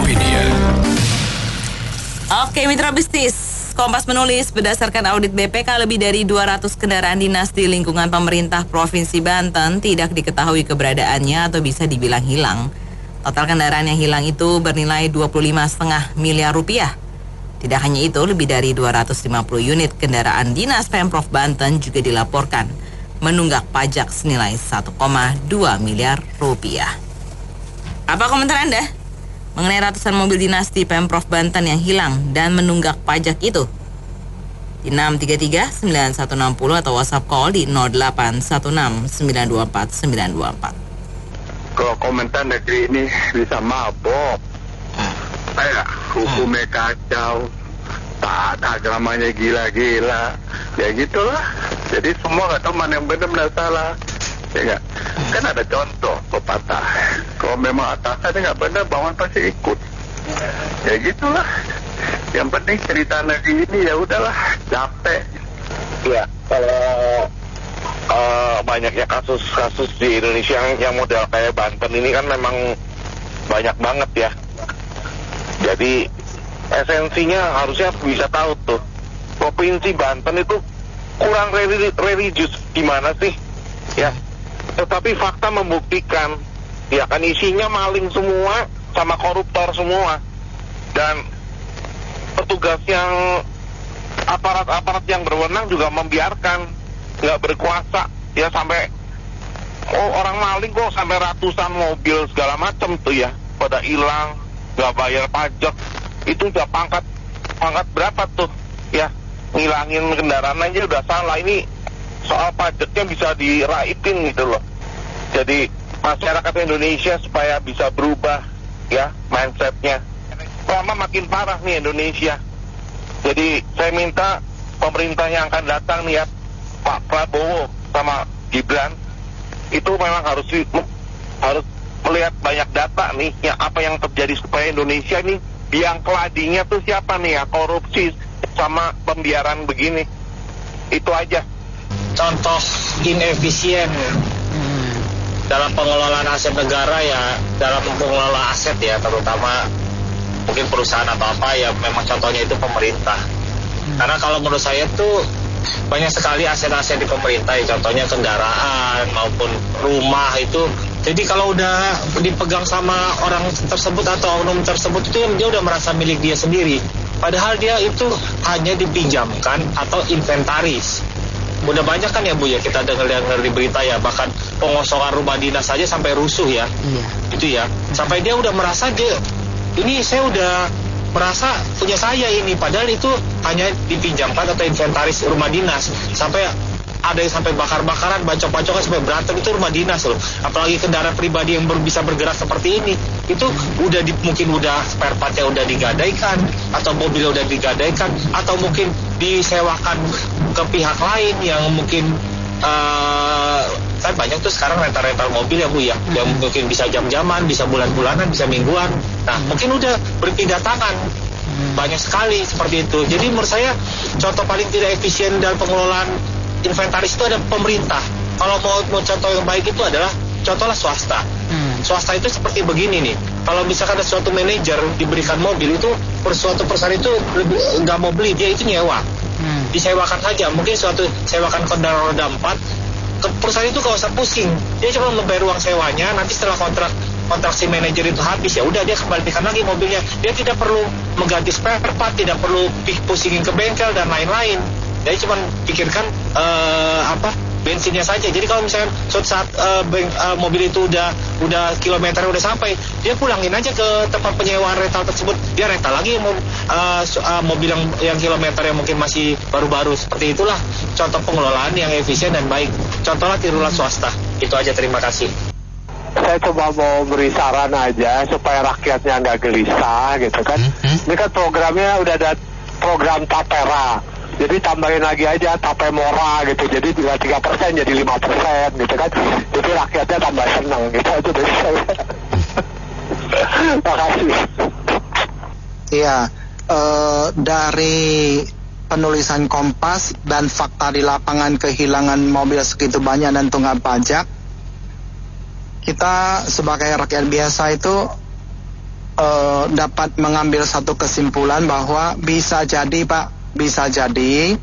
Opinion. Oke, mitra bisnis. Kompas menulis berdasarkan audit BPK lebih dari 200 kendaraan dinas di lingkungan pemerintah Provinsi Banten tidak diketahui keberadaannya atau bisa dibilang hilang. Total kendaraan yang hilang itu bernilai 25,5 miliar rupiah. Tidak hanya itu, lebih dari 250 unit kendaraan dinas Pemprov Banten juga dilaporkan menunggak pajak senilai 1,2 miliar rupiah. Apa komentar Anda mengenai ratusan mobil dinas di Pemprov Banten yang hilang dan menunggak pajak itu? Di 633-9160 atau WhatsApp call di 0816-924-924. Kalau komentar negeri ini bisa mabok. Kayak hukumnya kacau, tak agamanya gila-gila. Ya gitulah. Jadi semua nggak tahu mana yang benar mana salah. Ya nggak? Kan ada contoh pepatah. Kalau memang atasannya nggak benar, bawahan pasti ikut. Ya gitulah. Yang penting cerita negeri ini ya udahlah, capek. Ya, kalau banyaknya kasus-kasus di Indonesia yang model kayak Banten ini kan memang banyak banget ya. Jadi esensinya harusnya bisa tahu tuh, Provinsi Banten itu kurang religius gimana sih? Ya, tetapi fakta membuktikan, ya kan isinya maling semua sama koruptor semua, dan petugas yang aparat yang berwenang juga membiarkan, nggak berkuasa, ya sampai orang maling kok sampai ratusan mobil segala macam tuh ya pada hilang, nggak bayar pajak. Itu udah pangkat berapa tuh ya, ngilangin kendaraan aja udah salah. Ini soal pajaknya bisa diraitin gitu loh. Jadi masyarakat Indonesia supaya bisa berubah ya mindsetnya, lama makin parah nih Indonesia. Jadi saya minta pemerintah yang akan datang nih ya, Pak Prabowo sama Gibran, itu memang harus melihat banyak data nih ya, apa yang terjadi supaya Indonesia nih biang keladinya tuh siapa nih ya, korupsi sama pembiaran begini. Itu aja. Contoh inefisien dalam pengelolaan aset negara ya, dalam mengelola aset ya, terutama mungkin perusahaan atau apa ya, memang contohnya itu pemerintah. Karena kalau menurut saya tuh banyak sekali aset-aset di pemerintah ya, contohnya kendaraan maupun rumah itu. Jadi kalau udah dipegang sama orang tersebut atau oknum tersebut itu dia udah merasa milik dia sendiri. Padahal dia itu hanya dipinjamkan atau inventaris. Udah banyak kan ya Bu ya, kita dengar di berita ya, bahkan pengosongan rumah dinas saja sampai rusuh ya. Iya. Itu ya. Sampai dia udah merasa ini saya udah merasa punya saya ini, padahal itu hanya dipinjamkan atau inventaris rumah dinas. Sampai ada yang sampai bakar-bakaran, bacok-bacokan sampai berantem, itu rumah dinas loh. Apalagi kendaraan pribadi yang bisa bergerak seperti ini, itu udah mungkin udah spare partnya udah digadaikan, atau mobilnya udah digadaikan, atau mungkin disewakan ke pihak lain yang mungkin kan banyak tuh sekarang rental mobil ya Bu ya, yang mungkin bisa jam-jaman, bisa bulan-bulanan, bisa mingguan. Nah mungkin udah berpindah tangan. Banyak sekali seperti itu. Jadi menurut saya contoh paling tidak efisien dalam pengelolaan inventaris itu ada pemerintah. Kalau mau contoh yang baik itu adalah contohlah swasta. Swasta itu seperti begini nih. Kalau misalkan ada suatu manajer diberikan mobil, itu suatu perusahaan itu nggak mau beli, dia itu nyewa. Disewakan saja, mungkin suatu sewakan kendaraan roda 4, perusahaan itu gak usah pusing, dia cuma membayar uang sewanya. Nanti setelah kontrak si manajer itu habis, ya udah dia kembalikan lagi mobilnya. Dia tidak perlu mengganti spare part, tidak perlu pusingin ke bengkel dan lain-lain. Jadi cuma pikirkan bensinnya saja. Jadi kalau misalnya suatu saat mobil itu udah kilometernya udah sampai, dia pulangin aja ke tempat penyewaan rental tersebut. Dia rental lagi mobil yang kilometernya mungkin masih baru-baru. Seperti itulah contoh pengelolaan yang efisien dan baik. Contohlah tirulah swasta. Itu aja, terima kasih. Saya coba mau beri saran aja supaya rakyatnya nggak gelisah gitu kan. Ini kan programnya udah ada program Tapera. Jadi tambahin lagi aja Tapemora gitu. Jadi bila 3% jadi 5% gitu kan. Jadi rakyatnya tambah senang gitu aja dari saya. Makasih. Iya, dari penulisan Kompas dan fakta di lapangan kehilangan mobil segitu banyak dan tunggakan pajak, kita sebagai rakyat biasa itu dapat mengambil satu kesimpulan bahwa bisa jadi Pak, bisa jadi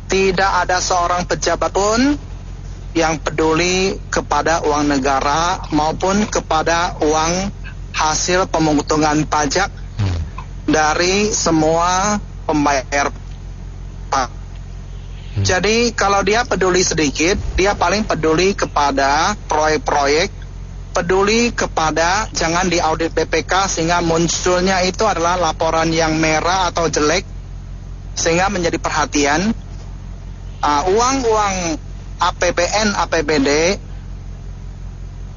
tidak ada seorang pejabat pun yang peduli kepada uang negara maupun kepada uang hasil pemungutan pajak dari semua pembayar Pak. Jadi kalau dia peduli sedikit, dia paling peduli kepada proyek-proyek, peduli kepada jangan diaudit BPK sehingga munculnya itu adalah laporan yang merah atau jelek sehingga menjadi perhatian. Uang-uang APBN, APBD,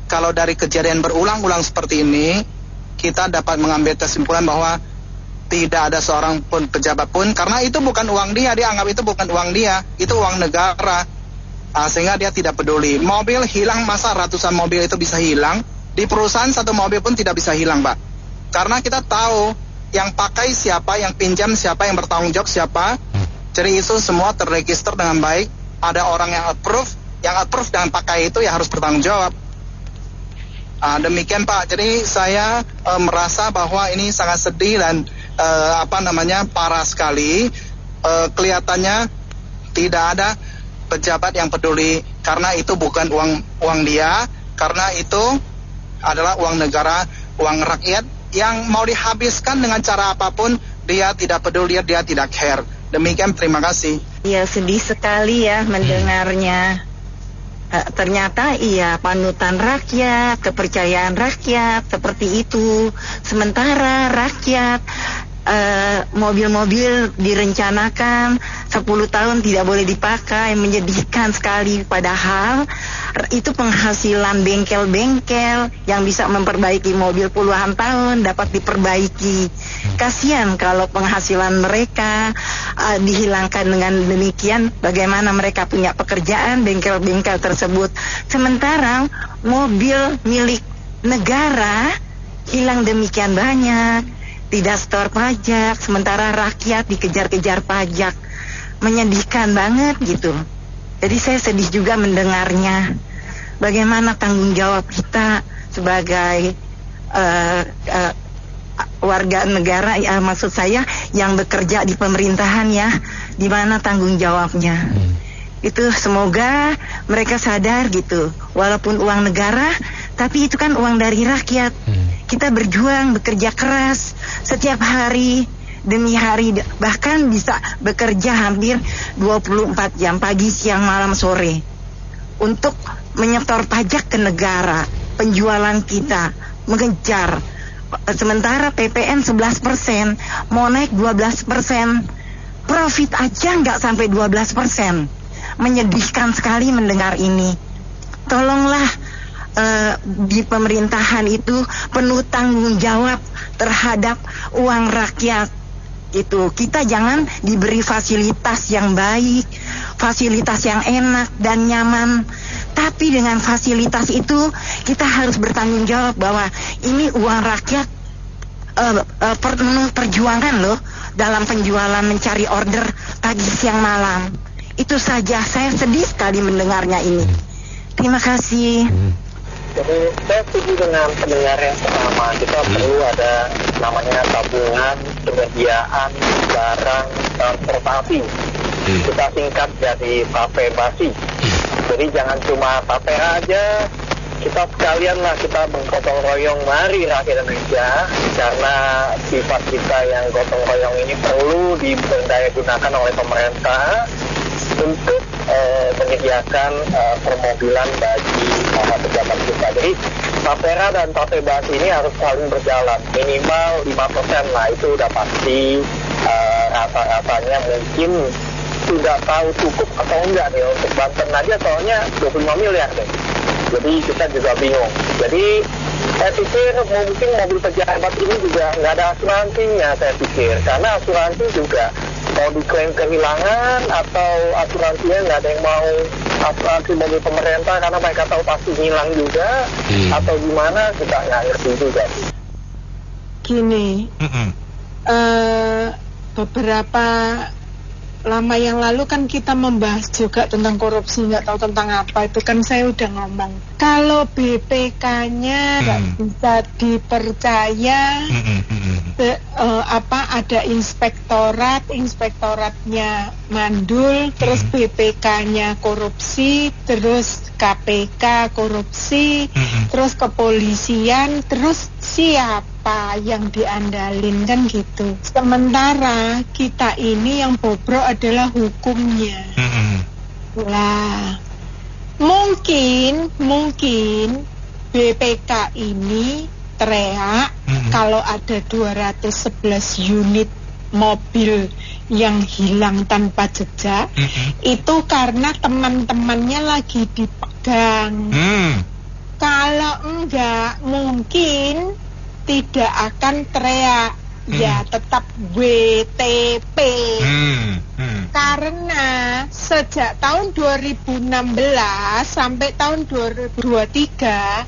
kalau dari kejadian berulang-ulang seperti ini, kita dapat mengambil kesimpulan bahwa tidak ada seorang pun pejabat pun, karena itu bukan uang dia anggap itu bukan uang dia, itu uang negara. Sehingga dia tidak peduli. Mobil hilang, masa ratusan mobil itu bisa hilang? Di perusahaan satu mobil pun tidak bisa hilang, Pak. Karena kita tahu yang pakai siapa, yang pinjam siapa, yang bertanggung jawab siapa. Jadi itu semua terregister dengan baik. Ada orang yang approve dengan pakai itu ya harus bertanggung jawab. Demikian Pak. Jadi saya merasa bahwa ini sangat sedih dan parah sekali. Kelihatannya tidak ada pejabat yang peduli karena itu bukan uang dia, karena itu adalah uang negara, uang rakyat yang mau dihabiskan dengan cara apapun dia tidak peduli, dia tidak care. Demikian, terima kasih. Ya, sedih sekali ya mendengarnya. Ternyata iya panutan rakyat, kepercayaan rakyat seperti itu. Sementara rakyat mobil-mobil direncanakan 10 tahun tidak boleh dipakai, menyedihkan sekali. Padahal itu penghasilan bengkel-bengkel yang bisa memperbaiki mobil puluhan tahun dapat diperbaiki. Kasihan kalau penghasilan mereka dihilangkan dengan demikian. Bagaimana mereka punya pekerjaan bengkel-bengkel tersebut. Sementara mobil milik negara hilang demikian banyak, tidak setor pajak, sementara rakyat dikejar-kejar pajak. Menyedihkan banget gitu. Jadi saya sedih juga mendengarnya. Bagaimana tanggung jawab kita sebagai warga negara, ya maksud saya yang bekerja di pemerintahan ya, di mana tanggung jawabnya. Itu semoga mereka sadar gitu. Walaupun uang negara, tapi itu kan uang dari rakyat. Kita berjuang, bekerja keras setiap hari demi hari, bahkan bisa bekerja hampir 24 jam, pagi, siang, malam, sore, untuk menyetor pajak ke negara, penjualan kita, mengejar. Sementara PPN 11%, mau naik 12%, profit aja nggak sampai 12%. Menyedihkan sekali mendengar ini. Tolonglah di pemerintahan itu penuh tanggung jawab terhadap uang rakyat. Itu kita jangan diberi fasilitas yang baik, fasilitas yang enak dan nyaman, tapi dengan fasilitas itu kita harus bertanggung jawab bahwa ini uang rakyat, penuh perjuangan loh dalam penjualan, mencari order pagi siang malam. Itu saja, saya sedih sekali mendengarnya ini. Terima kasih. Jadi saya setuju dengan pendengar yang pertama. Kita perlu ada namanya tabungan penyediaan barang transportasi. Kita singkat jadi tape basi. Jadi jangan cuma tape aja. Kita sekalian lah kita menggotong royong, mari rakyat Indonesia, karena sifat kita yang gotong royong ini perlu diberdaya gunakan oleh pemerintah untuk menyediakan permobilan bagi para pejabat kita. Jadi tapera dan tape basi ini harus saling berjalan, minimal 5% lah, itu udah pasti. Rasa-rasanya mungkin tidak tahu cukup atau enggak nih untuk Banten aja, soalnya 25 miliar deh. Jadi kita juga bingung. Jadi saya pikir mungkin mobil pejabat ini juga nggak ada asuransinya, saya pikir, karena asuransi juga mau diklaim kehilangan atau asuransinya nggak ada yang mau asuransi mobil pemerintah karena mereka tahu pasti hilang juga, atau gimana kita nggak ngerti juga. Gini, beberapa lama yang lalu kan kita membahas juga tentang korupsi, nggak tahu tentang apa itu kan saya udah ngomong. Kalau BPK-nya nggak bisa dipercaya, ada inspektoratnya mandul, terus BPK-nya korupsi, terus KPK korupsi, terus kepolisian, terus siapa yang diandalin kan gitu. Sementara kita ini yang bobrok adalah hukumnya. Lah, mungkin BPK ini teriak kalau ada 211 unit mobil yang hilang tanpa jejak, itu karena teman-temannya lagi dipegang. Kalau enggak, mungkin tidak akan teriak, ya tetap WTP. Karena sejak tahun 2016 sampai tahun 2023,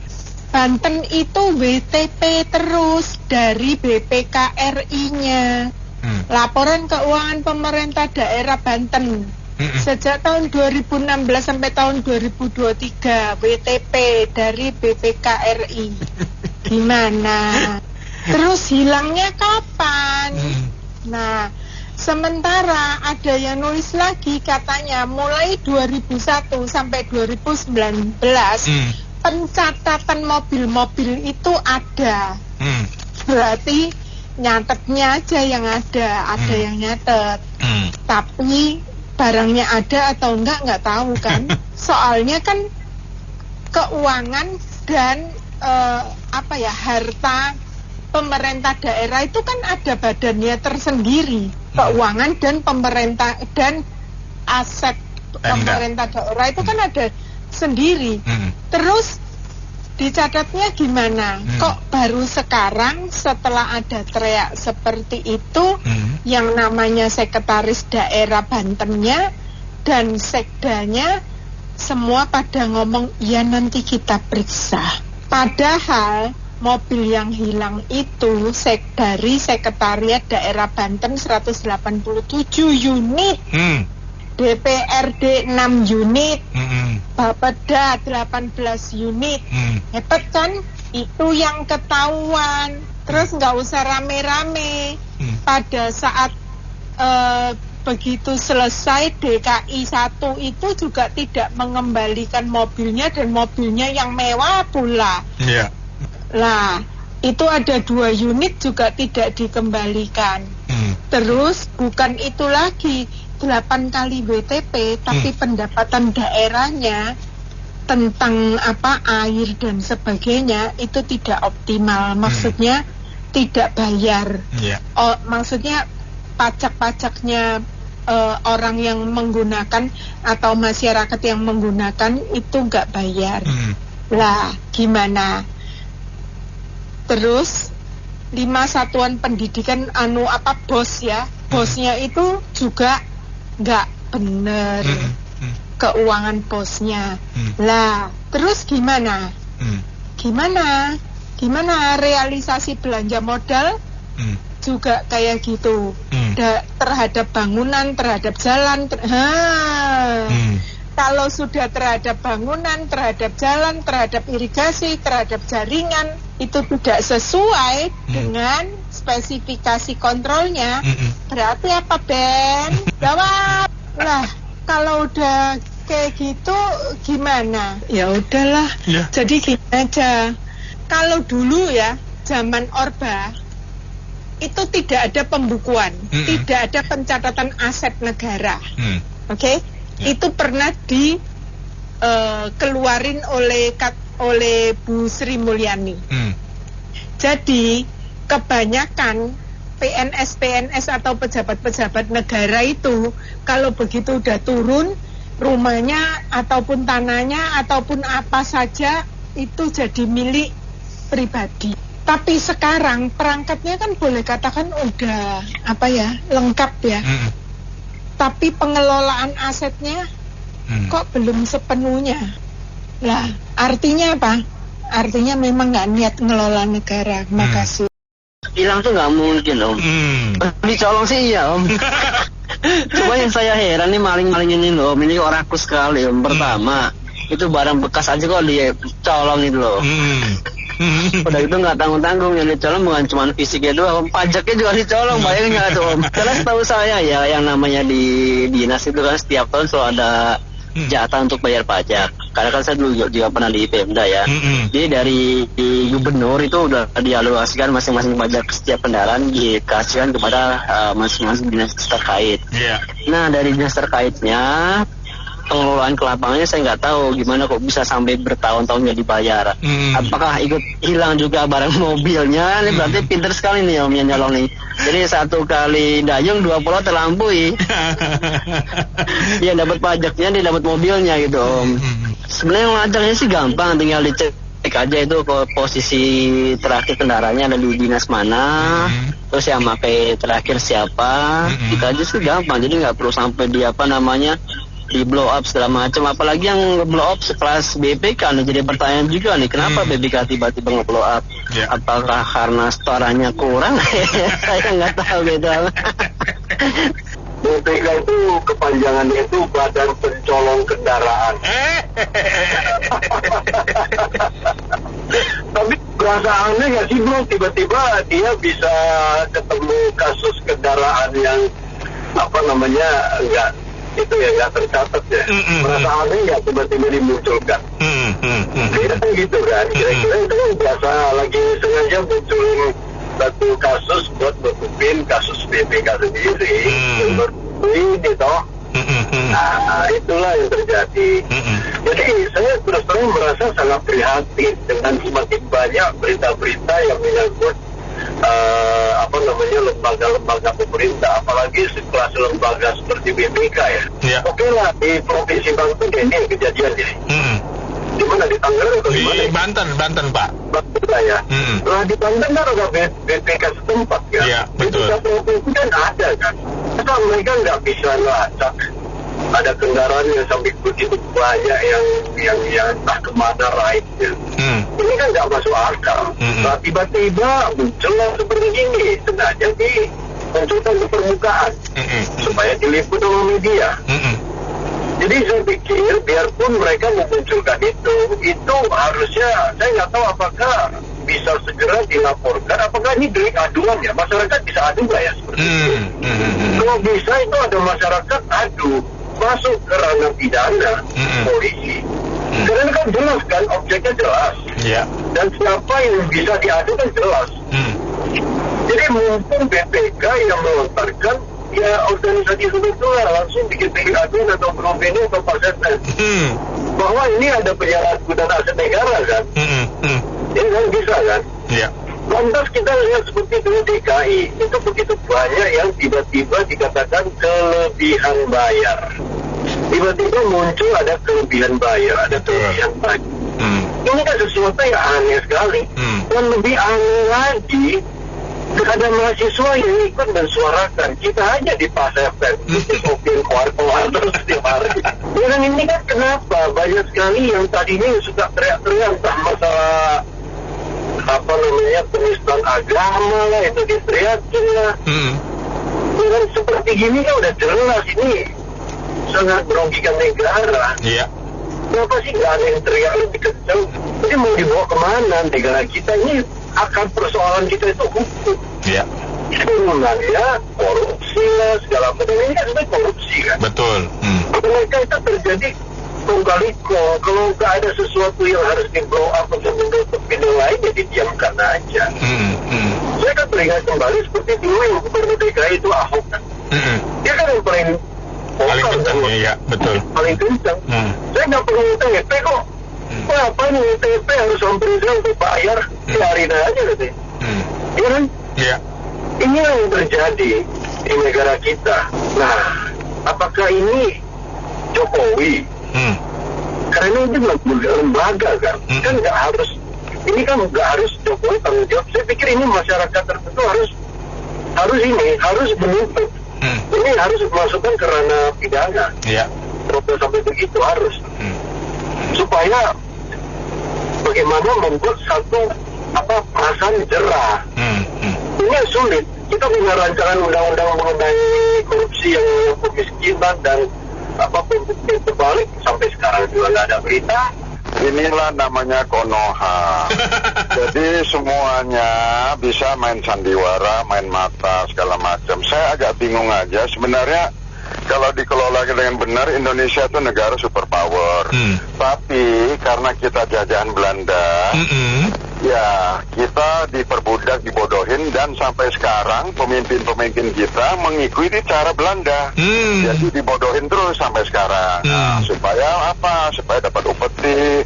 Banten itu WTP terus dari BPKRI-nya. Laporan Keuangan Pemerintah Daerah Banten sejak tahun 2016 sampai tahun 2023 WTP dari BPKRI. Gimana? Terus hilangnya kapan? Nah, sementara ada yang nulis lagi katanya mulai 2001 sampai 2019 pencatatan mobil-mobil itu ada. Berarti nyatetnya aja yang ada yang nyatet. Tapi barangnya ada atau nggak tahu kan. Soalnya kan keuangan dan harta pemerintah daerah itu kan ada badannya tersendiri. Keuangan dan pemerintah dan aset pemerintah daerah itu kan ada sendiri. Terus dicatatnya gimana? Kok baru sekarang setelah ada teriak seperti itu, yang namanya sekretaris daerah Bantennya dan sekdanya semua pada ngomong, ya nanti kita periksa. Padahal mobil yang hilang itu dari sekretariat daerah Banten 187 unit. DPRD 6 unit, Bapeda 18 unit. Hebat kan? Itu yang ketahuan. Terus nggak usah rame-rame. Pada saat begitu selesai DKI 1 itu juga tidak mengembalikan mobilnya, dan mobilnya yang mewah pula. Lah, itu ada 2 unit juga tidak dikembalikan. Terus bukan itu lagi, 8 kali WTP, tapi pendapatan daerahnya tentang air dan sebagainya itu tidak optimal. Maksudnya tidak bayar. Maksudnya pajak-pajaknya orang yang menggunakan atau masyarakat yang menggunakan itu nggak bayar. Lah, gimana? Terus 5 satuan pendidikan BOS ya, bosnya itu juga nggak bener keuangan bosnya. Lah, terus gimana? Gimana realisasi belanja modal? Juga kayak gitu. Terhadap bangunan, terhadap jalan. Kalau sudah terhadap bangunan, terhadap jalan, terhadap irigasi, terhadap jaringan, itu tidak sesuai dengan spesifikasi kontrolnya, berarti apa, Ben? Jawab. Lah, kalau udah kayak gitu gimana? Ya udahlah. Jadi gini aja. Kalau dulu ya, zaman Orba, itu tidak ada pembukuan, tidak ada pencatatan aset negara. Oke? Itu pernah dikeluarin oleh Bu Sri Mulyani. Jadi kebanyakan PNS atau pejabat-pejabat negara itu kalau begitu udah turun, rumahnya ataupun tanahnya ataupun apa saja itu jadi milik pribadi. Tapi sekarang perangkatnya kan boleh katakan udah lengkap ya. Tapi pengelolaan asetnya kok belum sepenuhnya. Lah, artinya apa? Artinya memang nggak niat ngelola negara. Makasih. Hilang tuh nggak mungkin, Om. Dicolong sih iya, Om. Cuma yang saya heran nih maling-maling ini loh, ini rakus sekali Om. Pertama, itu barang bekas aja kok dicolong itu loh. Udah itu nggak tanggung-tanggung, yang dicolong bukan cuma fisiknya doang, pajaknya juga dicolong, bayangin nggak tuh Om? Karena setahu saya ya, yang namanya di dinas itu kan setiap tahun selalu ada jatah untuk bayar pajak. Karena kan saya dulu juga pernah di Pemda ya. Jadi dari gubernur itu udah dialokasikan masing-masing pajak setiap kendaraan dikasihkan kepada masing-masing dinas terkait. Nah dari dinas terkaitnya pengelolaan ke lapangannya saya nggak tahu gimana kok bisa sampai bertahun-tahun nggak dibayar. Apakah ikut hilang juga barang mobilnya? Ini berarti pinter sekali nih Om yang nyolong nih. Jadi 1 kali dayung 2 pulau terlampaui. Dia dapat pajaknya, dia dapat mobilnya gitu Om. Sebenarnya melacaknya sih gampang, tinggal dicek aja itu posisi terakhir kendaraannya ada di dinas mana, terus yang pakai terakhir siapa, itu aja sih gampang. Jadi nggak perlu sampai di di blow up segala macam, apalagi yang blow up sekelas BPK nih. Jadi pertanyaan juga nih, kenapa BPK tiba-tiba nge-blow up? Apakah karena setorannya kurang? Saya nggak tahu gitu. BPK itu kepanjangannya itu Badan Pencolong Kendaraan. Tapi berasa aneh nggak sih bro, tiba-tiba dia bisa ketemu kasus kendaraan yang nggak itu ya nggak tercatat ya. Merasa aneh nggak tiba-tiba dimunculkan. Kira-kira gitu kan. Kira-kira itu kan biasa lagi sengaja munculin satu kasus buat nutupin kasus BPK sendiri. Ini toh. Nah itulah yang terjadi. Jadi saya terus terang merasa sangat prihatin dengan semakin banyak berita-berita yang menyangkut lembaga-lembaga pemerintah, apalagi sekelas lembaga seperti BPK ya. Oke lah di Provinsi Banten ini kejadian ini. Di mana, di Tangerang atau di mana? Di Banten Pak. Banten lah ya. Nah di Banten kan ada BPK setempat kan. Iya betul. Di provinsi kan ada kan. Masa mereka nggak bisa lacak ada kendaraan yang sampai begitu banyak yang entah kemana raibnya. Ini kan nggak masuk akal. Nah tiba-tiba muncullah seperti ini, sengaja dimunculkan ke permukaan supaya diliput oleh media. Jadi saya pikir biarpun mereka memunculkan itu harusnya, saya nggak tahu apakah bisa segera dilaporkan, apakah ini delik aduan ya, masyarakat bisa adu nggak ya seperti itu. Kalau bisa itu ada masyarakat adu masuk ke ranah pidana polisi. Karena kan jelas kan, objeknya jelas. Dan siapa yang bisa diadu kan jelas. Jadi mumpung BPK yang melontarkan, ya organisasi sebetulnya langsung bikin delik aduan atau proveni atau pasien bahwa ini ada penyalahgunaan aset negara kan. Ini kan bisa kan. Lantas kita lihat seperti dulu DKI, itu begitu banyak yang tiba-tiba dikatakan kelebihan bayar. Tiba-tiba muncul ada kelebihan bayar, ada kelebihan bayar. Ini kan sesuatu yang aneh sekali. Dan lebih aneh lagi, ada mahasiswa yang ikut mensuarakan. Kita aja di pasar sopir keluar terus setiap hari. Dan ini kan kenapa banyak sekali yang tadinya suka teriak-teriak entah masalah penistaan agama lah, itu diteriakin lah. Dan seperti gini kan udah jelas ini sangat merugikan negara. Kenapa sih nggak ada yang teriak lebih kencang? Jadi mau dibawa kemana negara kita ini? Akar persoalan kita itu hukum. Turunannya korupsi lah segala macam, ini kan sebenarnya korupsi kan. Betul. Mereka itu terjadi kongkaliko. Kalau nggak ada sesuatu yang harus di blow up untuk menutup pintu lain, ya didiamkan aja. Saya kan teringat kembali seperti dulu yang gubernur DKI itu Ahok kan. Dia kan yang paling kencang ya, betul. Paling kencang. Saya nggak perlu UTP kok. Apa nih UTP harus sampai saya untuk bayar? Biarin aja gitu. Iya kan? Ini yang terjadi di negara kita. Nah, apakah ini Jokowi? Karena ini lembaga kan, kan nggak harus. Ini kan nggak harus Jokowi tanggung jawab. Saya pikir ini masyarakat tertentu harus menuntut. Ini harus dimasukkan ke ranah pidana. Kalau sampai begitu harus. Supaya bagaimana membuat satu perasaan jerah. Ini sulit. kita punya rancangan undang-undang mengenai korupsi yang kemiskinan dan apapun terbalik sampai sekarang juga nggak ada berita. Inilah namanya Konoha. Jadi semuanya bisa main sandiwara, main mata, segala macam. Saya agak bingung aja sebenarnya. Kalau dikelola dengan benar, Indonesia itu negara superpower. Tapi karena kita jajahan Belanda, ya kita diperbudak, dibodohin, dan sampai sekarang pemimpin-pemimpin kita mengikuti cara Belanda. Jadi dibodohin terus sampai sekarang. Nah, supaya apa? Supaya dapat upeti,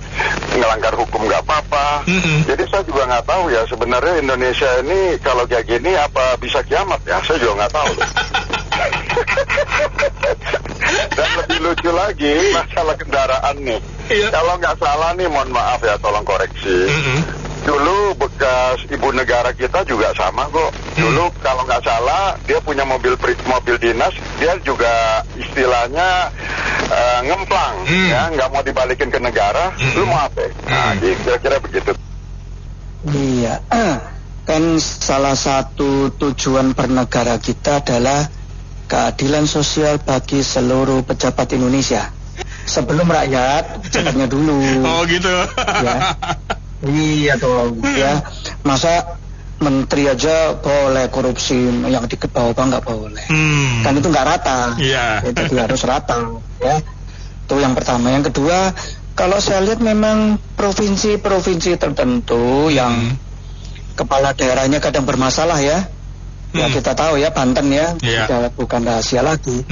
ngelanggar hukum nggak apa-apa. Jadi saya juga nggak tahu ya sebenarnya Indonesia ini kalau kayak gini apa bisa kiamat ya? Saya juga nggak tahu. Dan lebih lucu lagi masalah kendaraan nih. Kalau nggak salah nih, mohon maaf ya, tolong koreksi. Dulu bekas ibu negara kita juga sama kok. Dulu kalau nggak salah dia punya mobil dinas, dia juga istilahnya ngemplang, ya nggak mau dibalikin ke negara. Lu mau apa? Nah, kira-kira begitu. Iya, kan salah satu tujuan bernegara kita adalah keadilan sosial bagi seluruh pejabat Indonesia. Sebelum rakyat, pejabatnya dulu. Oh gitu. Ya. Iya dong. Ya, masa menteri aja boleh korupsi, yang di bawah nggak boleh. Kan itu nggak rata. Iya. Jadi harus rata. Ya, itu yang pertama. Yang kedua, kalau saya lihat memang provinsi-provinsi tertentu yang kepala daerahnya kadang bermasalah ya. Ya kita tahu ya, Banten ya, bukan rahasia lagi.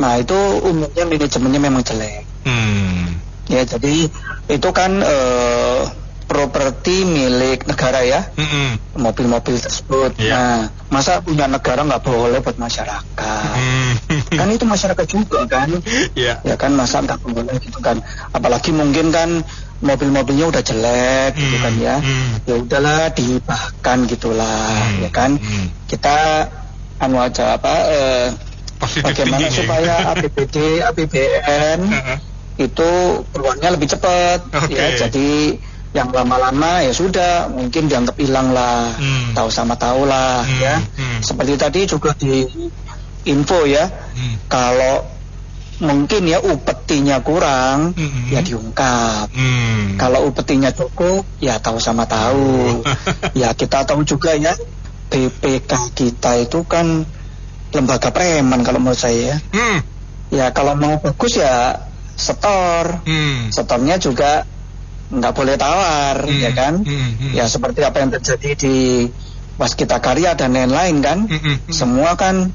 Nah itu umumnya manajemennya memang jelek. Ya jadi itu kan properti milik negara ya, mobil-mobil tersebut. Nah masa punya negara nggak boleh buat masyarakat? Kan itu masyarakat juga kan? Ya kan, masa nggak boleh gitu kan? Apalagi mungkin kan mobil-mobilnya udah jelek gitu kan ya. Ya udahlah dihibahkan gitulah, ya kan. Kita aja bagaimana supaya APBD, APBN itu keluarnya lebih cepat ya. Jadi yang lama-lama ya sudah mungkin dianggap hilang lah, tahu sama tahu lah ya. Seperti tadi juga di info ya, kalau mungkin ya upetinya kurang ya diungkap. Kalau upetinya cukup ya tahu sama tahu. Ya kita tahu juga ya, BPK kita itu kan lembaga preman kalau menurut saya. Ya kalau mau bagus ya setor. Setornya juga nggak boleh tawar, ya kan? Ya seperti apa yang terjadi di Waskita Karya dan lain-lain kan. Semua kan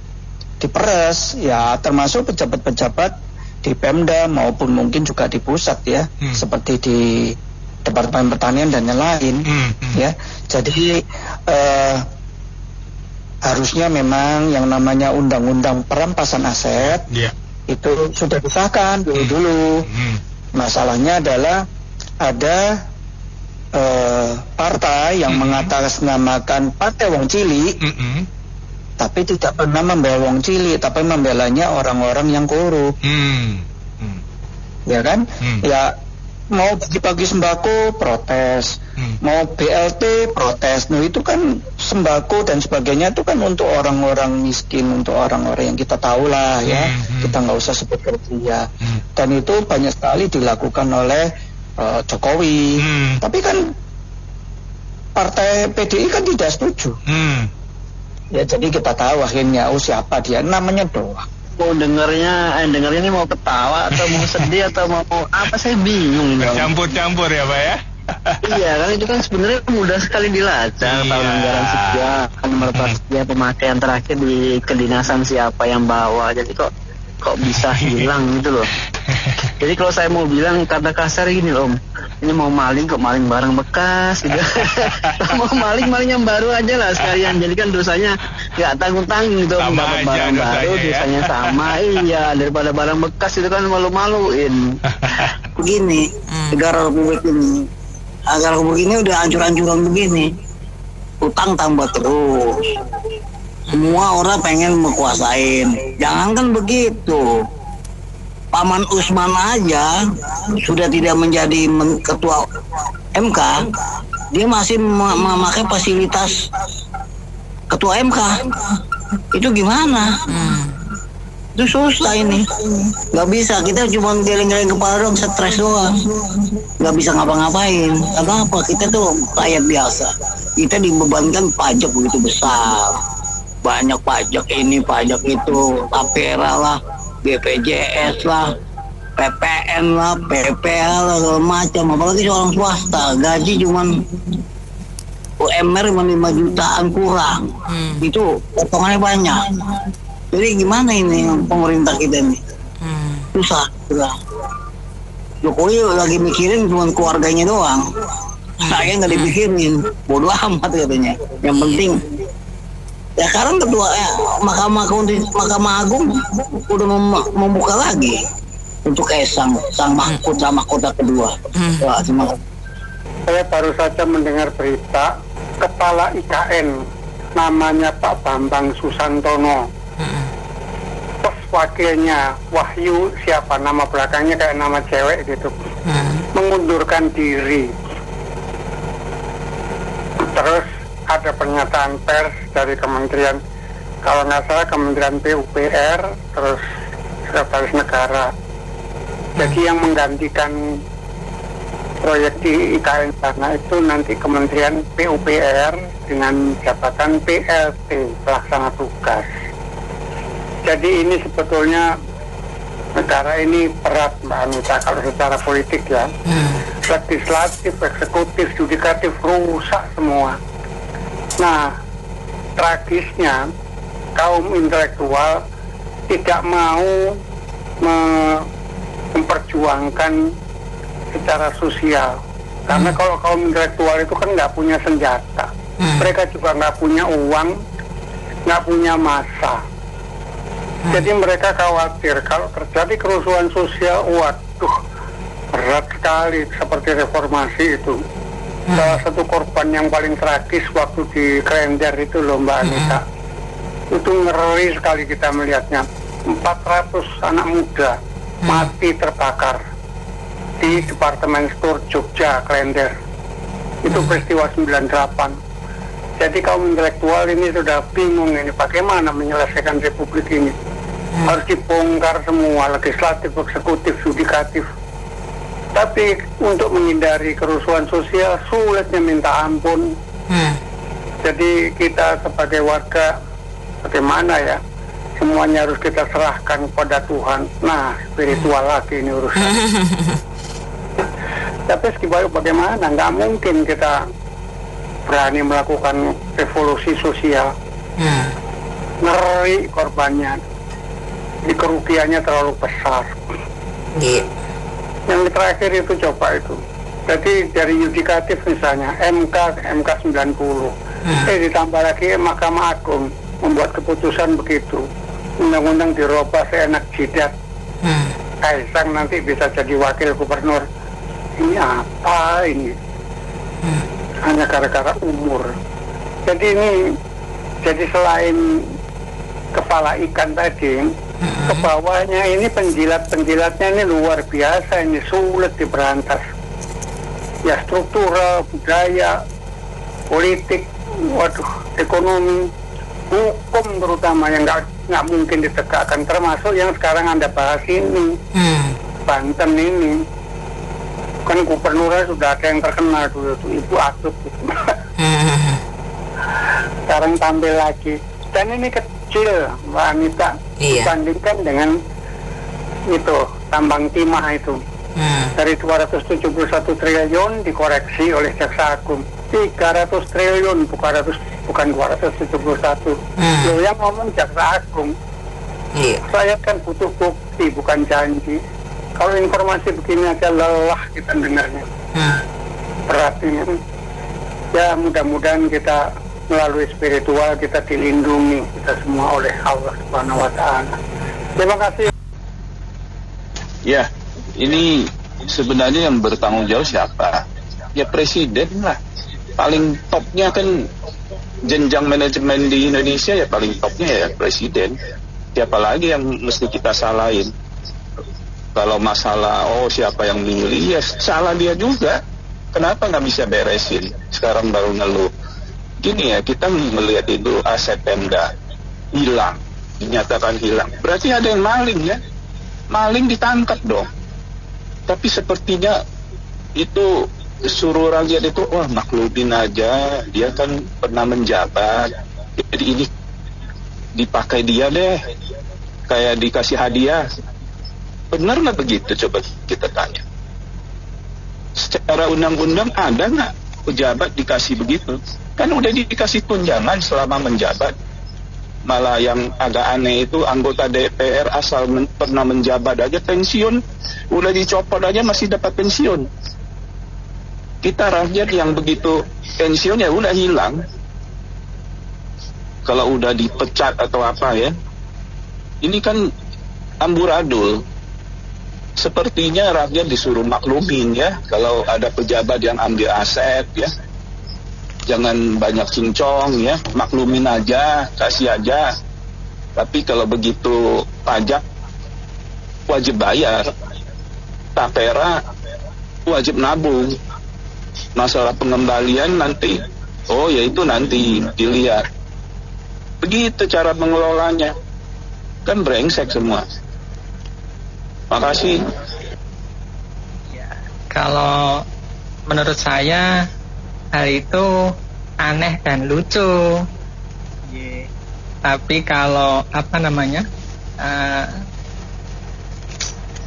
diperes, ya termasuk pejabat-pejabat di Pemda maupun mungkin juga di pusat ya, seperti di Departemen Pertanian dan lain-lain. Ya, jadi harusnya memang yang namanya undang-undang perampasan aset itu sudah disahkan dulu. Masalahnya adalah ada partai yang mengatasnamakan Partai Wong Cilik, tapi tidak pernah membela Wong Cilik, tapi membelanya orang-orang yang korup. Ya kan? Ya mau bagi-bagi sembako protes, mau BLT protes. Nah itu kan sembako dan sebagainya itu kan untuk orang-orang miskin, untuk orang-orang yang kita tahu lah ya. Kita nggak usah sebut kerja. Dan itu banyak sekali dilakukan oleh Jokowi. Tapi kan partai PDI kan tidak setuju. Ya jadi kita tahu akhirnya siapa dia, namanya doang. Mau dengarnya ini mau ketawa atau mau sedih atau mau apa, saya bingung. Campur-campur ya Pak ya. Iya kan, itu kan sebenarnya mudah sekali dilacak. Tahun anggaran sekian, nomor sekian, pemakaian terakhir di kedinasan siapa yang bawa. Jadi kok bisa hilang gitu loh. Jadi kalau saya mau bilang kata kasar gini loh, ini mau maling kok maling barang bekas gitu. Mau maling yang baru aja lah sekalian. Jadi kan dosanya nggak tanggung-tanggung gitu. Dapat barang baru dosanya sama. Iya, daripada barang bekas itu kan malu-maluin. Begini, negara republik ini udah hancur-hancuran begini. Utang tambah terus. Semua orang pengen menguasain. Jangankan begitu, Paman Usman aja sudah tidak menjadi ketua MK, dia masih memakai fasilitas ketua MK. Itu gimana? Itu susah ini. Nggak bisa, kita cuma geleng-geleng kepala doang, stres doang. Nggak bisa ngapa-ngapain. Karena apa? Kita tuh rakyat biasa. Kita dibebankan pajak begitu besar. Banyak pajak ini, pajak itu, tapera lah, BPJS lah, PPN lah, PPA lah, segala macam. Apalagi seorang swasta, gaji cuman UMR 5 jutaan kurang. Itu potongannya banyak. Jadi gimana ini pemerintah kita nih? Susah. Jokowi lagi mikirin cuma keluarganya doang. Saya nggak dipikirin. Bodoh amat katanya. Yang penting ya sekarang ketua Mahkamah Agung udah membuka lagi untuk sang mahkota kedua. Wah, saya baru saja mendengar berita kepala IKN namanya Pak Bambang Susantono, terus wakilnya Wahyu siapa nama belakangnya kayak nama cewek gitu, mengundurkan diri. Terus ada pernyataan pers dari kementerian, kalau nggak salah Kementerian PUPR, terus Sekretaris Negara. Jadi yang menggantikan proyek di IKN sana itu nanti Kementerian PUPR dengan jabatan PLT, pelaksana tugas. Jadi ini sebetulnya negara ini berat Mbak Anita kalau secara politik ya. Legislatif, eksekutif, yudikatif rusak semua. Nah, tragisnya kaum intelektual tidak mau memperjuangkan secara sosial. Karena kalau kaum intelektual itu kan nggak punya senjata, mereka juga nggak punya uang, nggak punya massa. Jadi mereka khawatir kalau terjadi kerusuhan sosial, waduh, berat sekali seperti reformasi itu. Salah satu korban yang paling tragis waktu di Klender itu loh Mbak Anita. Itu ngeri sekali kita melihatnya. 400 anak muda mati terbakar di Departemen Store Jogja, Klender. Itu peristiwa 98. Jadi kaum intelektual ini sudah bingung ini bagaimana menyelesaikan republik ini. Harus dibongkar semua, legislatif, eksekutif, yudikatif. Tapi untuk menghindari kerusuhan sosial sulitnya minta ampun. Jadi kita sebagai warga bagaimana ya? Semuanya harus kita serahkan kepada Tuhan. Nah, spiritual lagi ini urusan. Tapi bagaimana? Nggak mungkin kita berani melakukan revolusi sosial. Ngeri korbannya. Di kerugiannya terlalu besar. Yang terakhir itu coba itu. Jadi dari yudikatif misalnya MK 90. Ditambah lagi Mahkamah Agung membuat keputusan begitu. Undang-undang dirubah seenak jidat. Kaisang nanti bisa jadi wakil gubernur. Ini apa ini? Hanya gara-gara umur. Jadi ini, jadi selain kepala ikan tadi, ke bawahnya ini penjilat-penjilatnya ini luar biasa, ini sulit diberantas. Ya struktural, budaya, politik, waduh, ekonomi, hukum terutama yang nggak mungkin ditegakkan, termasuk yang sekarang Anda bahas ini, Banten ini. Kan gubernurnya sudah ada yang terkenal dulu tuh, Ibu Atut gitu. Sekarang tampil lagi. Dan ini kecil Mbak Anita dibandingkan dengan itu tambang timah itu. Dari 271 triliun dikoreksi oleh Jaksa Agung 300 triliun bukan 271. Loh, yang ngomong Jaksa Agung. Saya kan butuh bukti bukan janji. Kalau informasi begini aja lelah kita dengarnya. Berat ini. Ya mudah-mudahan kita melalui spiritual kita dilindungi kita semua oleh Allah Subhanahu wa Ta'ala. Terima kasih. Ya, ini sebenarnya yang bertanggung jawab siapa? Ya presiden lah. Paling topnya kan jenjang manajemen di Indonesia ya paling topnya ya presiden. Siapa lagi yang mesti kita salahin? Kalau masalah siapa yang milih ya salah dia juga. Kenapa nggak bisa beresin? Sekarang baru ngeluh. gini ya, kita melihat itu aset Pemda hilang, dinyatakan hilang, berarti ada yang maling ya, maling ditangkap dong. Tapi sepertinya itu suruh rakyat itu, wah maklumin aja, dia kan pernah menjabat, jadi ini dipakai dia deh, kayak dikasih hadiah. Benar nggak begitu? Coba kita tanya. Secara undang-undang ada nggak pejabat dikasih begitu? Kan udah dikasih tunjangan selama menjabat. Malah yang agak aneh itu anggota DPR asal pernah menjabat aja pensiun, udah dicopot aja masih dapat pensiun. Kita rakyat yang begitu pensiun ya udah hilang. Kalau udah dipecat atau apa ya, ini kan amburadul. Sepertinya rakyat disuruh maklumin ya, kalau ada pejabat yang ambil aset ya, jangan banyak cincong ya, maklumin aja, kasih aja. Tapi kalau begitu pajak wajib bayar, tapera wajib nabung. Masalah pengembalian nanti, oh ya itu nanti dilihat. Begitu cara mengelolanya, kan brengsek semua. Makasih. Ya, kalau menurut saya hal itu aneh dan lucu. Tapi kalau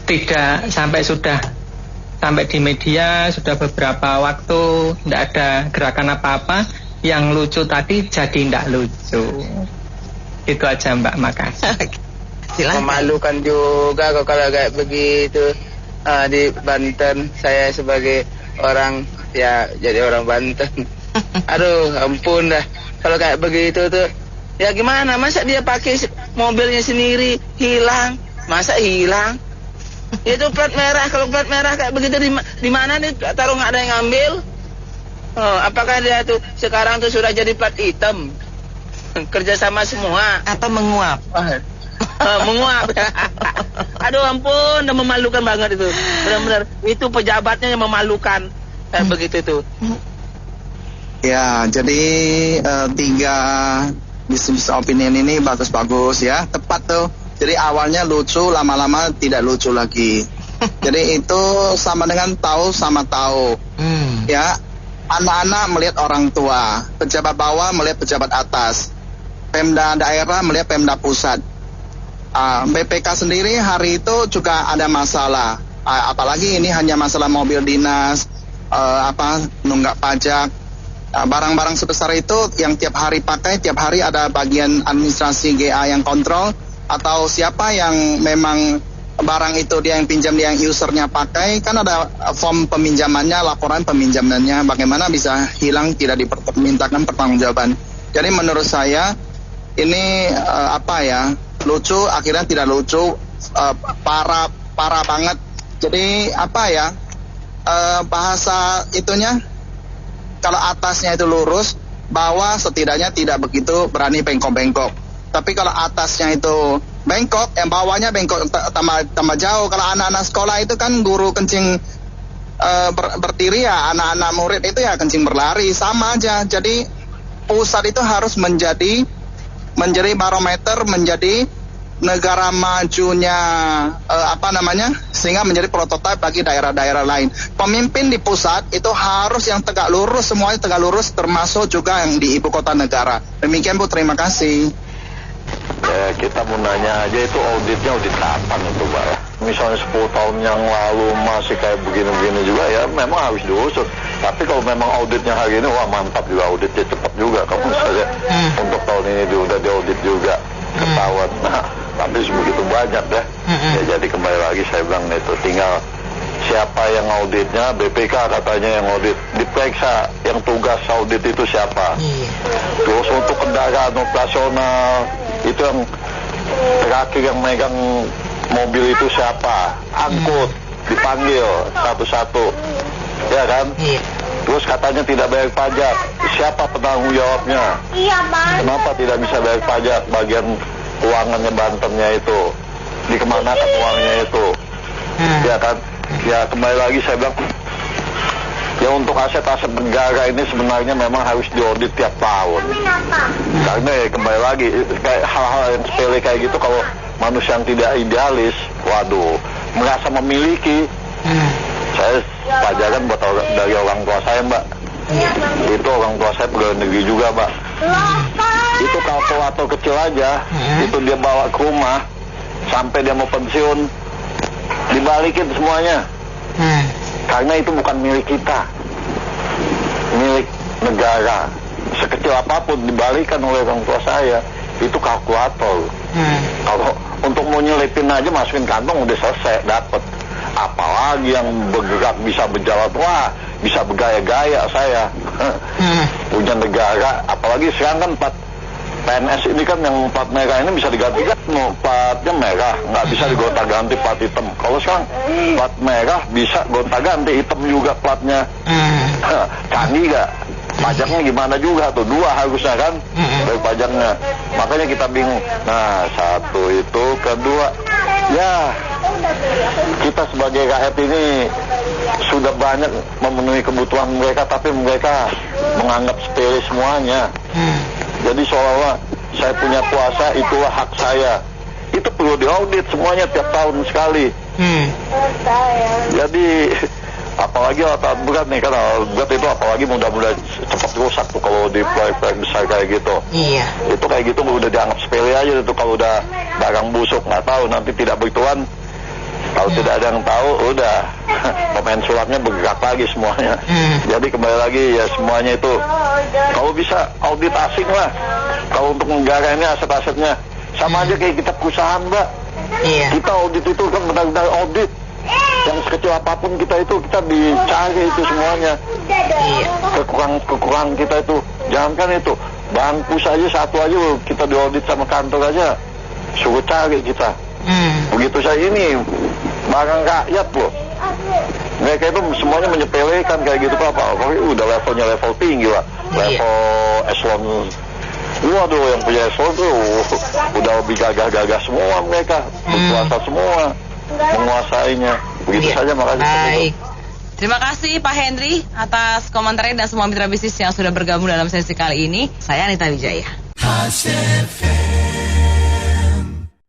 tidak sampai di media sudah beberapa waktu tidak ada gerakan apa-apa, yang lucu tadi jadi tidak lucu. Itu aja Mbak, makasih. Memalukan juga kalau kayak begitu di Banten. Saya sebagai orang ya jadi orang Banten. Aduh ampun dah, kalau kayak begitu tuh ya gimana, masa dia pakai mobilnya sendiri hilang, masa hilang? Itu plat merah, kalau plat merah kayak begitu di mana nih, taruh nggak ada yang ngambil? Oh, apakah dia tuh sekarang tuh sudah jadi plat hitam? Kerjasama semua. Atau menguap? Menguap. Aduh ampun, udah memalukan banget itu. Benar-benar itu pejabatnya yang memalukan kayak begitu tuh. Ya, jadi 3 bisnis opinion ini bagus-bagus ya, tepat tuh. Jadi awalnya lucu, lama-lama tidak lucu lagi. Jadi itu sama dengan tahu sama tahu. Ya, anak-anak melihat orang tua, pejabat bawah melihat pejabat atas, Pemda daerah melihat Pemda pusat. BPK sendiri hari itu juga ada masalah. Apalagi ini hanya masalah mobil dinas, nunggak pajak. Barang-barang sebesar itu yang tiap hari pakai, tiap hari ada bagian administrasi GA yang kontrol, atau siapa yang memang barang itu dia yang pinjam, dia yang usernya pakai, kan ada form peminjamannya, laporan peminjamannya, bagaimana bisa hilang tidak dimintakan pertanggungjawaban. Jadi menurut saya ini lucu, akhirnya tidak lucu, parah banget. Jadi bahasa itunya, kalau atasnya itu lurus, bawah setidaknya tidak begitu berani bengkok-bengkok. Tapi kalau atasnya itu bengkok, yang bawahnya bengkok tambah jauh. Kalau anak-anak sekolah itu kan guru kencing berdiri ya, anak-anak murid itu ya kencing berlari, sama aja. Jadi pusat itu harus menjadi barometer, menjadi negara majunya sehingga menjadi prototipe bagi daerah-daerah lain. Pemimpin di pusat itu harus yang tegak lurus, semuanya tegak lurus, termasuk juga yang di ibu kota negara. Demikian Bu, terima kasih. Ya, kita mau nanya aja itu auditnya audit kapan itu Pak ya? Misalnya 10 tahun yang lalu masih kayak begini-begini juga ya memang harus diusut. Tapi kalau memang auditnya hari ini, wah mantap juga, auditnya cepat juga. Kamu misalnya untuk tahun ini udah diaudit juga, ketahuan. Nah, tapi begitu banyak ya. Ya jadi kembali lagi saya bilang itu tinggal siapa yang auditnya, BPK katanya yang audit, diperiksa yang tugas audit itu siapa. Terus untuk kendaraan operasional itu yang terakhir yang megang mobil itu siapa, angkut dipanggil satu-satu, ya kan? Terus katanya tidak bayar pajak, siapa penanggung jawabnya? Kenapa tidak bisa bayar pajak bagian keuangannya Bantennya itu, dikemanakan uangnya itu, ya kan? Ya kembali lagi saya bilang Ya untuk aset-aset negara ini sebenarnya memang harus diaudit tiap tahun. Karena ya kembali lagi kayak hal-hal yang sepele kayak gitu, kalau manusia yang tidak idealis, waduh, merasa memiliki. Saya pelajaran buat dari orang tua saya, Mbak. Itu orang tua saya pegawai negeri juga, Mbak. Itu kalkulator kecil aja, itu dia bawa ke rumah sampai dia mau pensiun, dibalikin semuanya. Karena itu bukan milik kita, milik negara. Sekecil apapun dibalikan oleh orang tua saya. Itu kalkulator. Kalau untuk mau nyelipin aja masukin kantong udah selesai, dapat. Apalagi yang bergerak bisa berjalan, wah bisa bergaya-gaya saya. Punya negara, apalagi sekarang kan PNS ini kan yang plat merah ini bisa diganti-ganti, platnya merah, nggak bisa digonta-ganti plat hitam. Kalau sekarang plat merah bisa gonta-ganti, hitam juga platnya. Canggih gak? Pajaknya gimana juga tuh, 2 harusnya kan dari pajaknya. Makanya kita bingung. Nah, satu itu, kedua, ya kita sebagai rakyat ini sudah banyak memenuhi kebutuhan mereka, tapi mereka menganggap sepele semuanya. Jadi seolah-olah saya punya kuasa, itulah hak saya. Itu perlu diaudit semuanya tiap tahun sekali. Jadi apalagi alat berat nih, kan alat berat itu apalagi mudah-mudahan cepat rusak tuh kalau di proyek-proyek besar kayak gitu. Iya. Itu kayak gitu udah dianggap sepele aja itu, kalau udah barang busuk nggak tahu nanti tidak bertuan. Kalau tidak ada yang tahu, udah pemain sulapnya bergerak lagi semuanya. Jadi kembali lagi ya semuanya itu, kalau bisa audit asing lah. Kalau untuk negara ini aset-asetnya sama aja kayak kita perusahaan, Mbak. Kita audit itu kan benar-benar audit. Yang sekecil apapun kita itu, kita dicari itu semuanya. Kekurangan kita itu, jangankan itu, bangku saja satu aja kita diaudit sama kantor aja, suruh cari kita. Begitu saya ini barang rakyat loh. Mereka itu semuanya menyepelekan kayak gitu apa? Udah levelnya level tinggi lah, level eselon. Waduh, yang punya eselon tuh udah lebih gagah-gagah semua mereka, berkuasa semua, menguasainya. Begitu saja, makasih. Baik. Terima kasih Pak Henry atas komentarnya dan semua mitra bisnis yang sudah bergabung dalam sesi kali ini. Saya Anita Wijaya.